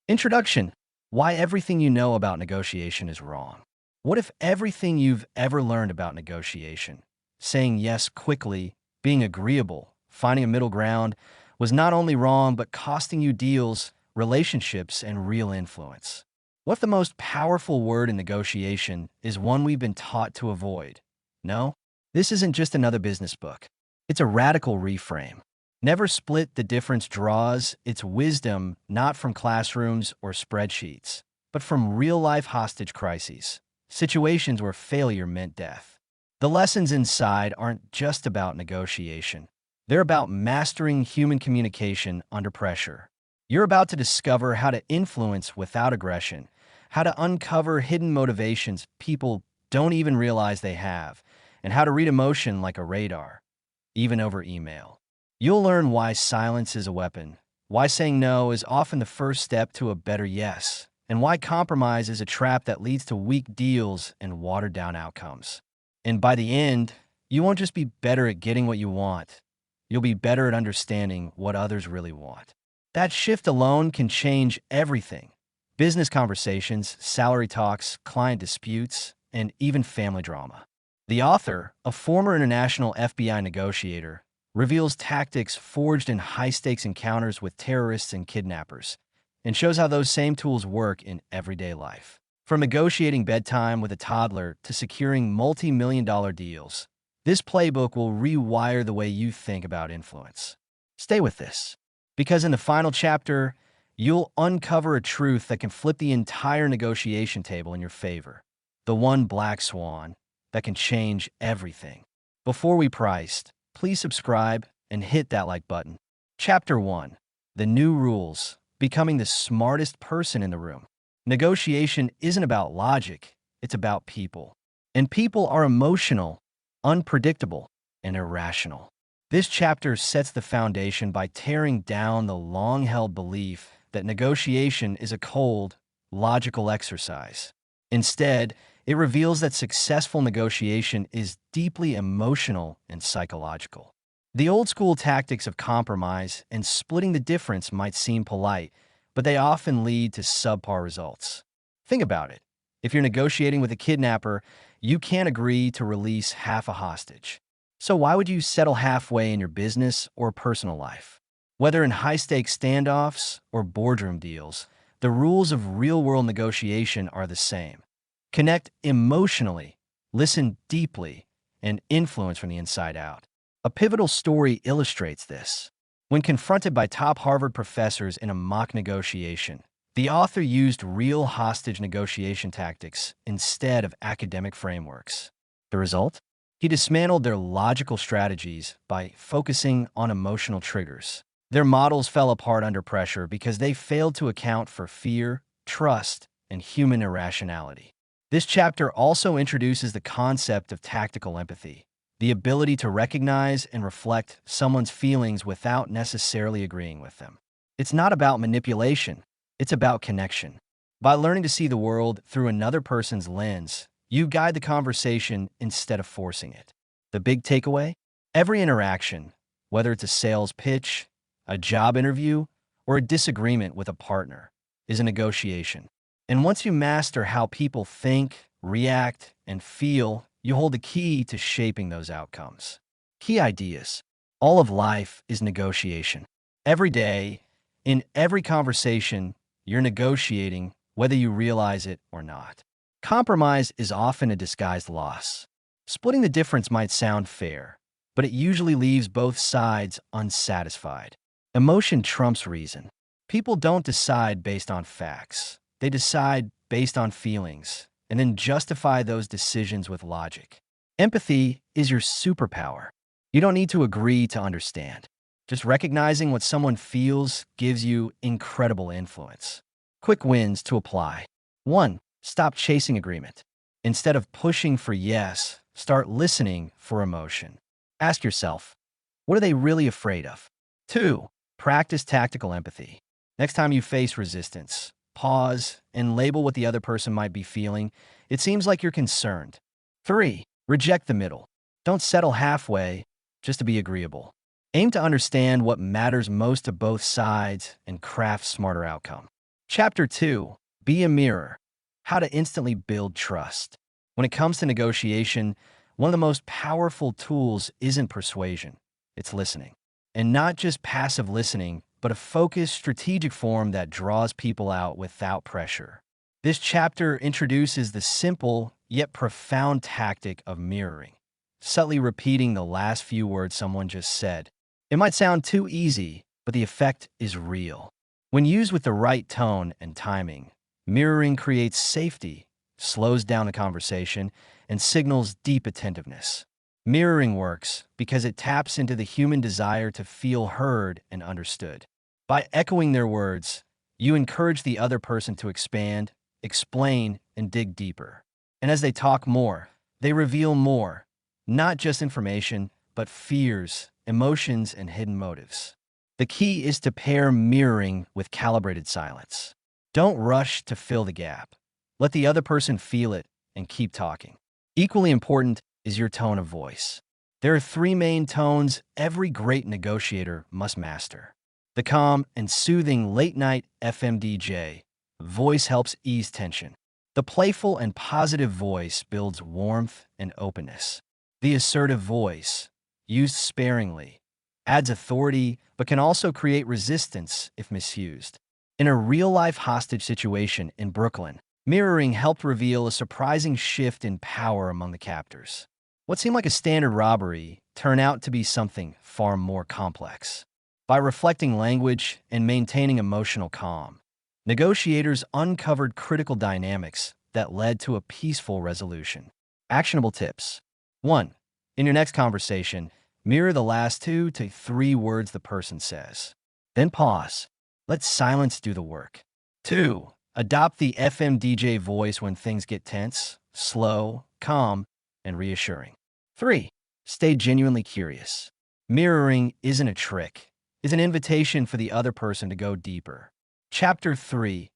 Introduction. Why everything you know about negotiation is wrong. What if everything you've ever learned about negotiation, saying yes quickly, being agreeable, finding a middle ground, was not only wrong but costing you deals, relationships, and real influence? What if the most powerful word in negotiation is one we've been taught to avoid? No, this isn't just another business book. It's a radical reframe. Never split the difference draws its wisdom not from classrooms or spreadsheets, but from real-life hostage crises, situations where failure meant death. The lessons inside aren't just about negotiation. They're about mastering human communication under pressure. You're about to discover how to influence without aggression, how to uncover hidden motivations people don't even realize they have, and how to read emotion like a radar, even over email. You'll learn why silence is a weapon, why saying no is often the first step to a better yes, and why compromise is a trap that leads to weak deals and watered-down outcomes. And by the end, you won't just be better at getting what you want, you'll be better at understanding what others really want. That shift alone can change everything: business conversations, salary talks, client disputes, and even family drama. The author, a former international FBI negotiator, reveals tactics forged in high-stakes encounters with terrorists and kidnappers, and shows how those same tools work in everyday life. From negotiating bedtime with a toddler to securing multi-million-dollar deals, this playbook will rewire the way you think about influence. Stay with this, because in the final chapter, you'll uncover a truth that can flip the entire negotiation table in your favor. The one black swan that can change everything. Before we priced, please subscribe and hit that like button. Chapter 1. The New Rules. Becoming the smartest person in the room. Negotiation isn't about logic, it's about people. And people are emotional, unpredictable, and irrational. This chapter sets the foundation by tearing down the long-held belief that negotiation is a cold, logical exercise. Instead, it reveals that successful negotiation is deeply emotional and psychological. The old-school tactics of compromise and splitting the difference might seem polite, but they often lead to subpar results. Think about it. If you're negotiating with a kidnapper, you can't agree to release half a hostage. So why would you settle halfway in your business or personal life? Whether in high-stakes standoffs or boardroom deals, the rules of real-world negotiation are the same. Connect emotionally, listen deeply, and influence from the inside out. A pivotal story illustrates this. When confronted by top Harvard professors in a mock negotiation, the author used real hostage negotiation tactics instead of academic frameworks. The result? He dismantled their logical strategies by focusing on emotional triggers. Their models fell apart under pressure because they failed to account for fear, trust, and human irrationality. This chapter also introduces the concept of tactical empathy, the ability to recognize and reflect someone's feelings without necessarily agreeing with them. It's not about manipulation, it's about connection. By learning to see the world through another person's lens, you guide the conversation instead of forcing it. The big takeaway? Every interaction, whether it's a sales pitch, a job interview, or a disagreement with a partner, is a negotiation. And once you master how people think, react, and feel, you hold the key to shaping those outcomes. Key ideas. All of life is negotiation. Every day, in every conversation, you're negotiating whether you realize it or not. Compromise is often a disguised loss. Splitting the difference might sound fair, but it usually leaves both sides unsatisfied. Emotion trumps reason. People don't decide based on facts. They decide based on feelings, and then justify those decisions with logic. Empathy is your superpower. You don't need to agree to understand. Just recognizing what someone feels gives you incredible influence. Quick wins to apply. 1. Stop chasing agreement. Instead of pushing for yes, start listening for emotion. Ask yourself, what are they really afraid of? 2. Practice tactical empathy. Next time you face resistance, pause and label what the other person might be feeling. It seems like you're concerned. 3. Reject the middle. Don't settle halfway just to be agreeable. Aim to understand what matters most to both sides and craft smarter outcome. Chapter 2, Be a Mirror, How to Instantly Build Trust. When it comes to negotiation, one of the most powerful tools isn't persuasion, it's listening. And not just passive listening, but a focused, strategic form that draws people out without pressure. This chapter introduces the simple yet profound tactic of mirroring, subtly repeating the last few words someone just said. It might sound too easy, but the effect is real. When used with the right tone and timing, mirroring creates safety, slows down the conversation, and signals deep attentiveness. Mirroring works because it taps into the human desire to feel heard and understood. By echoing their words, you encourage the other person to expand, explain, and dig deeper. And as they talk more, they reveal more, not just information, but fears, emotions, and hidden motives. The key is to pair mirroring with calibrated silence. Don't rush to fill the gap. Let the other person feel it and keep talking. Equally important is your tone of voice. There are three main tones every great negotiator must master. The calm and soothing late-night FM DJ voice helps ease tension. The playful and positive voice builds warmth and openness. The assertive voice, used sparingly, adds authority but can also create resistance if misused. In a real-life hostage situation in Brooklyn, mirroring helped reveal a surprising shift in power among the captors. What seemed like a standard robbery turned out to be something far more complex. By reflecting language and maintaining emotional calm, negotiators uncovered critical dynamics that led to a peaceful resolution. Actionable tips. 1. In your next conversation, mirror the last 2 to 3 words the person says. Then pause. Let silence do the work. 2. Adopt the FM DJ voice when things get tense, slow, calm, and reassuring. 3. Stay genuinely curious. Mirroring isn't a trick. It's an invitation for the other person to go deeper. Chapter 3.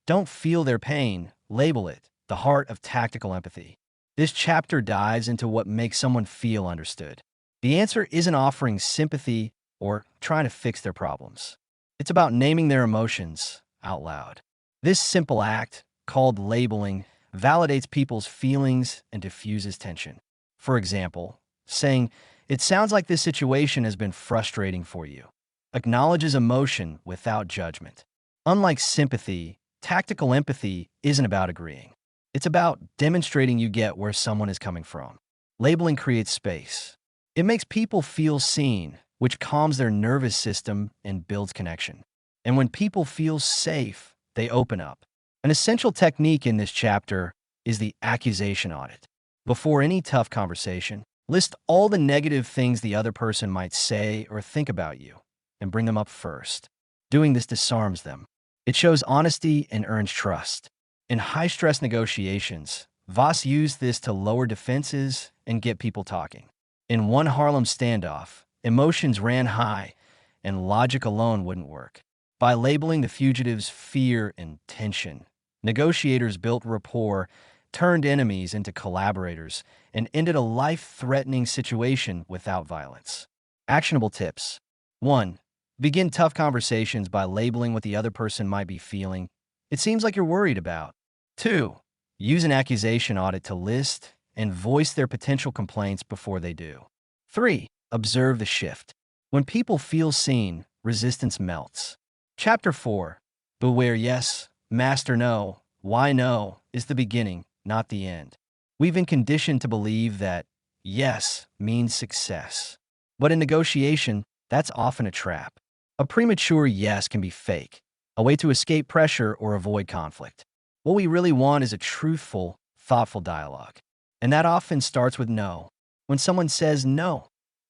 Don't feel their pain. Label it. The heart of tactical empathy. This chapter dives into what makes someone feel understood. The answer isn't offering sympathy or trying to fix their problems. It's about naming their emotions out loud. This simple act, called labeling, validates people's feelings and diffuses tension. For example, saying, "It sounds like this situation has been frustrating for you," acknowledges emotion without judgment. Unlike sympathy, tactical empathy isn't about agreeing. It's about demonstrating you get where someone is coming from. Labeling creates space. It makes people feel seen, which calms their nervous system and builds connection. And when people feel safe, they open up. An essential technique in this chapter is the accusation audit. Before any tough conversation, list all the negative things the other person might say or think about you, and bring them up first. Doing this disarms them. It shows honesty and earns trust. In high-stress negotiations, Voss used this to lower defenses and get people talking. In one Harlem standoff, emotions ran high, and logic alone wouldn't work. By labeling the fugitives' fear and tension, negotiators built rapport, turned enemies into collaborators, and ended a life-threatening situation without violence. Actionable tips. 1. Begin tough conversations by labeling what the other person might be feeling. It seems like you're worried about. 2. Use an accusation audit to list and voice their potential complaints before they do. 3. Observe the shift. When people feel seen, resistance melts. Chapter 4. Beware yes, master no, why no is the beginning, not the end. We've been conditioned to believe that yes means success. But in negotiation, that's often a trap. A premature yes can be fake, a way to escape pressure or avoid conflict. What we really want is a truthful, thoughtful dialogue. And that often starts with no. When someone says no,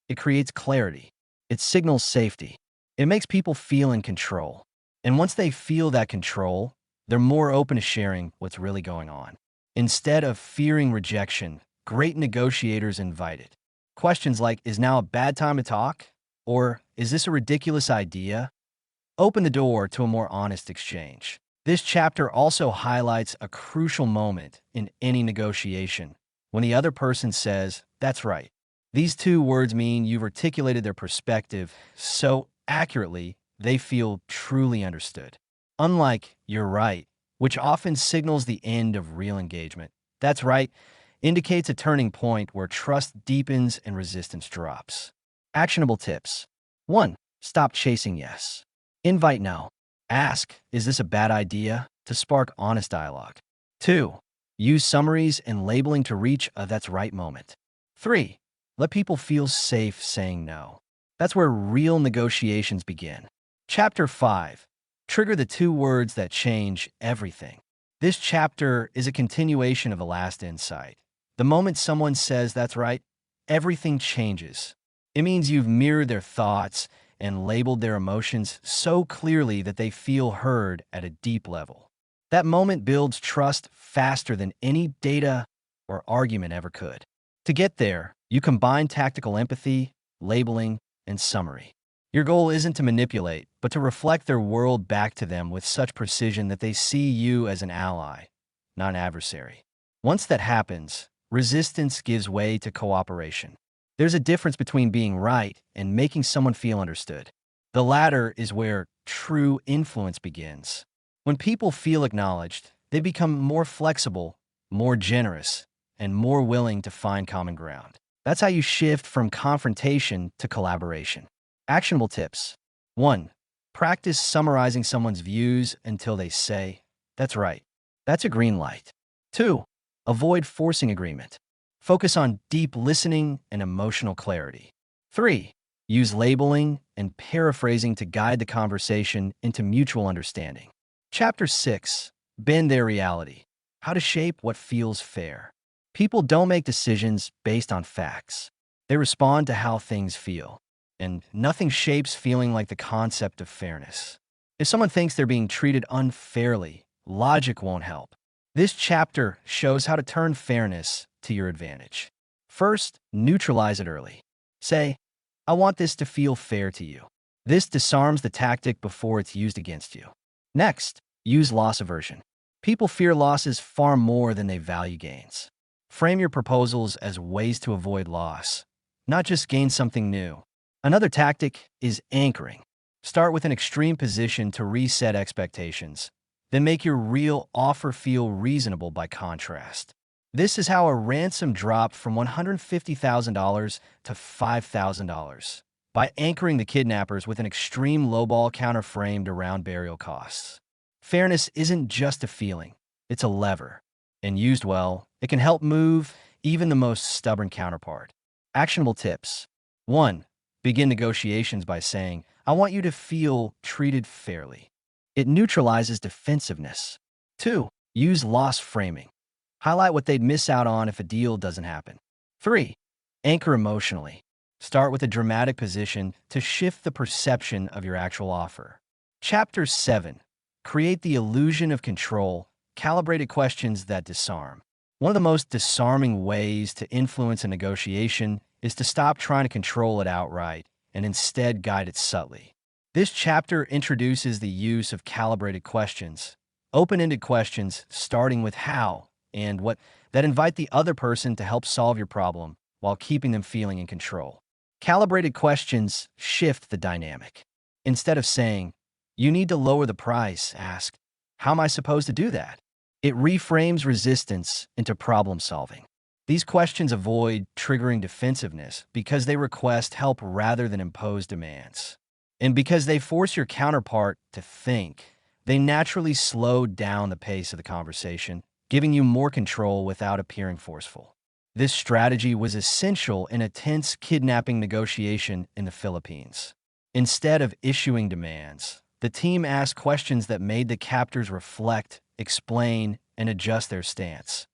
it creates clarity. It signals safety. It makes people feel in control. And once they feel that control, they're more open to sharing what's really going on. Instead of fearing rejection, great negotiators invite it. Questions like, "Is now a bad time to talk?" Or, "Is this a ridiculous idea?" open the door to a more honest exchange. This chapter also highlights a crucial moment in any negotiation, when the other person says, "That's right." These 2 words mean you've articulated their perspective so accurately they feel truly understood. Unlike "you're right," which often signals the end of real engagement, "that's right" indicates a turning point where trust deepens and resistance drops. Actionable tips. 1. Stop chasing yes. Invite no. Ask, "Is this a bad idea?" to spark honest dialogue. 2. Use summaries and labeling to reach a "that's right" moment. 3. Let people feel safe saying no. That's where real negotiations begin. Chapter 5. Trigger the 2 words that change everything. This chapter is a continuation of the last insight. The moment someone says "that's right," everything changes. It means you've mirrored their thoughts and labeled their emotions so clearly that they feel heard at a deep level. That moment builds trust faster than any data or argument ever could. To get there, you combine tactical empathy, labeling, and summary. Your goal isn't to manipulate, but to reflect their world back to them with such precision that they see you as an ally, not an adversary. Once that happens, resistance gives way to cooperation. There's a difference between being right and making someone feel understood. The latter is where true influence begins. When people feel acknowledged, they become more flexible, more generous, and more willing to find common ground. That's how you shift from confrontation to collaboration. Actionable tips. 1. Practice summarizing someone's views until they say, "that's right." That's a green light. 2. Avoid forcing agreement. Focus on deep listening and emotional clarity. 3. Use labeling and paraphrasing to guide the conversation into mutual understanding. Chapter 6. Bend their reality. How to shape what feels fair. People don't make decisions based on facts. They respond to how things feel. And nothing shapes feeling like the concept of fairness. If someone thinks they're being treated unfairly, logic won't help. This chapter shows how to turn fairness to your advantage. First, neutralize it early. Say, "I want this to feel fair to you." This disarms the tactic before it's used against you. Next, use loss aversion. People fear losses far more than they value gains. Frame your proposals as ways to avoid loss, not just gain something new. Another tactic is anchoring. Start with an extreme position to reset expectations, then make your real offer feel reasonable by contrast. This is how a ransom dropped from $150,000 to $5,000, by anchoring the kidnappers with an extreme lowball counter framed around burial costs. Fairness isn't just a feeling, it's a lever. And used well, it can help move even the most stubborn counterpart. Actionable tips. 1. Begin negotiations by saying, "I want you to feel treated fairly." It neutralizes defensiveness. 2. Use loss framing. Highlight what they'd miss out on if a deal doesn't happen. 3. Anchor emotionally. Start with a dramatic position to shift the perception of your actual offer. Chapter 7. Create the illusion of control. Calibrated questions that disarm. One of the most disarming ways to influence a negotiation is to stop trying to control it outright and instead guide it subtly. This chapter introduces the use of calibrated questions, open-ended questions starting with "how" and "what" that invite the other person to help solve your problem while keeping them feeling in control. Calibrated questions shift the dynamic. Instead of saying, "You need to lower the price," ask, "How am I supposed to do that?" It reframes resistance into problem solving. These questions avoid triggering defensiveness because they request help rather than impose demands. And because they force your counterpart to think, they naturally slow down the pace of the conversation, giving you more control without appearing forceful. This strategy was essential in a tense kidnapping negotiation in the Philippines. Instead of issuing demands, the team asked questions that made the captors reflect, explain, and adjust their stance,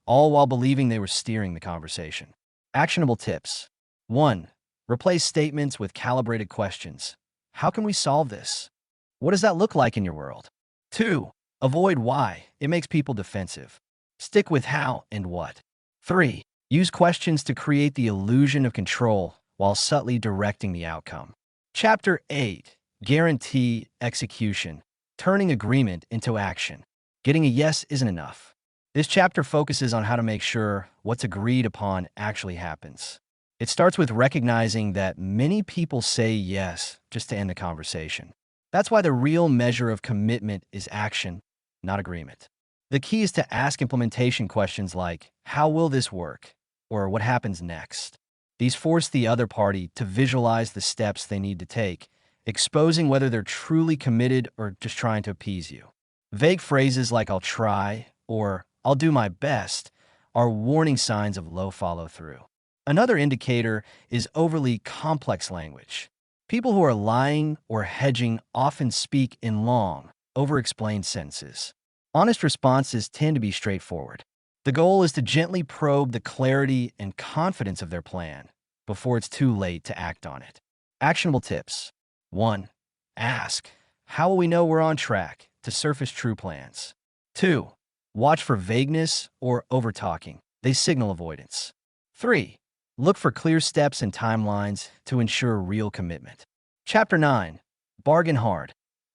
all while believing they were steering the conversation. Actionable tips. 1. Replace statements with calibrated questions. How can we solve this? What does that look like in your world? 2. Avoid why. It makes people defensive. Stick with how and what. 3. Use questions to create the illusion of control while subtly directing the outcome. Chapter 8. Guarantee execution. Turning agreement into action. Getting a yes isn't enough. This chapter focuses on how to make sure what's agreed upon actually happens. It starts with recognizing that many people say yes just to end the conversation. That's why the real measure of commitment is action, not agreement. The key is to ask implementation questions like, how will this work? Or what happens next? These force the other party to visualize the steps they need to take, exposing whether they're truly committed or just trying to appease you. Vague phrases like I'll try or I'll do my best are warning signs of low follow-through. Another indicator is overly complex language. People who are lying or hedging often speak in long, over-explained sentences. Honest responses tend to be straightforward. The goal is to gently probe the clarity and confidence of their plan before it's too late to act on it. Actionable tips. 1. Ask, how will we know we're on track to surface true plans? 2. Watch for vagueness or over-talking. They signal avoidance. 3. Look for clear steps and timelines to ensure real commitment. Chapter 9. Bargain hard.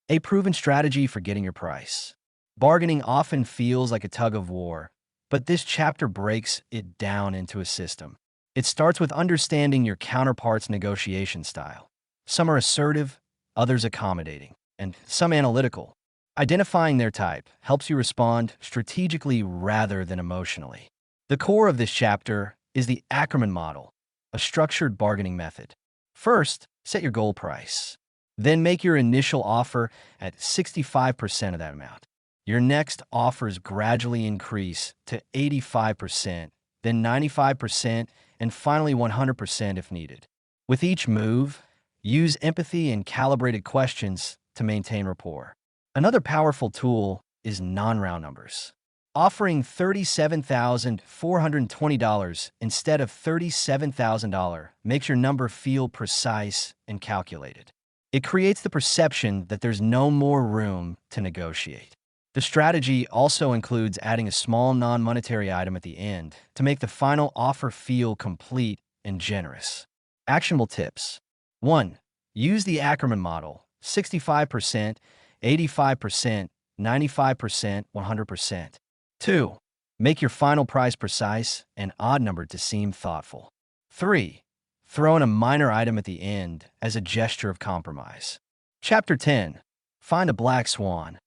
A proven strategy for getting your price. Bargaining often feels like a tug of war, but this chapter breaks it down into a system. It starts with understanding your counterpart's negotiation style. Some are assertive, others accommodating, and some analytical. Identifying their type helps you respond strategically rather than emotionally. The core of this chapter is the Ackerman model, a structured bargaining method. First, set your goal price. Then make your initial offer at 65% of that amount. Your next offers gradually increase to 85%, then 95%, and finally 100% if needed. With each move, use empathy and calibrated questions to maintain rapport. Another powerful tool is non-round numbers. Offering $37,420 instead of $37,000 makes your number feel precise and calculated. It creates the perception that there's no more room to negotiate. The strategy also includes adding a small non-monetary item at the end to make the final offer feel complete and generous. Actionable tips. 1. Use the Ackerman model, 65%, 85%, 95%, 100%. 2. Make your final price precise and odd-numbered to seem thoughtful. 3. Throw in a minor item at the end as a gesture of compromise. Chapter 10. Find a black swan.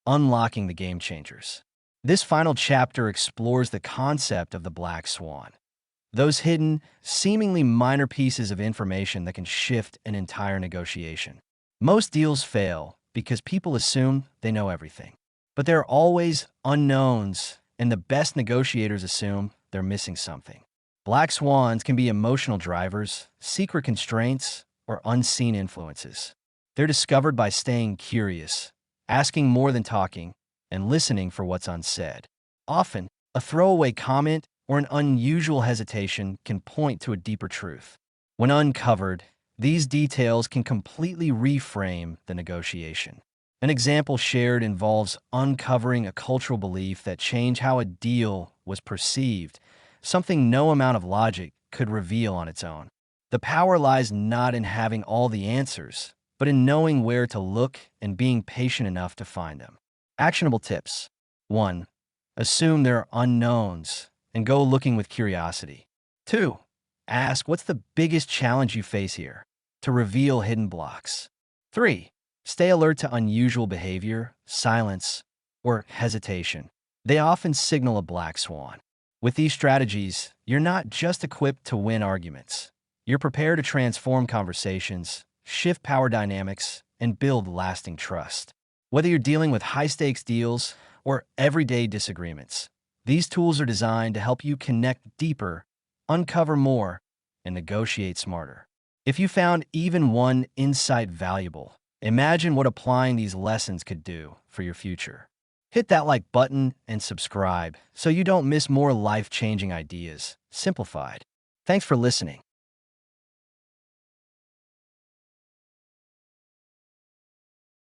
Unlocking the game changers. This final chapter explores the concept of the black swan. Those hidden, seemingly minor pieces of information that can shift an entire negotiation. Most deals fail because people assume they know everything. But there are always unknowns, and the best negotiators assume they're missing something. Black swans can be emotional drivers, secret constraints, or unseen influences. They're discovered by staying curious, asking more than talking, and listening for what's unsaid. Often, a throwaway comment or an unusual hesitation can point to a deeper truth. When uncovered, these details can completely reframe the negotiation. An example shared involves uncovering a cultural belief that changed how a deal was perceived, something no amount of logic could reveal on its own. The power lies not in having all the answers, but in knowing where to look and being patient enough to find them. Actionable tips. 1. Assume there are unknowns and go looking with curiosity. 2. Ask what's the biggest challenge you face here to reveal hidden blocks. 3. Stay alert to unusual behavior, silence, or hesitation. They often signal a black swan. With these strategies, you're not just equipped to win arguments. You're prepared to transform conversations, shift power dynamics, and build lasting trust. Whether you're dealing with high-stakes deals or everyday disagreements, these tools are designed to help you connect deeper, uncover more, and negotiate smarter. If you found even one insight valuable, imagine what applying these lessons could do for your future. Hit that like button and subscribe so you don't miss more life-changing ideas simplified. Thanks for listening.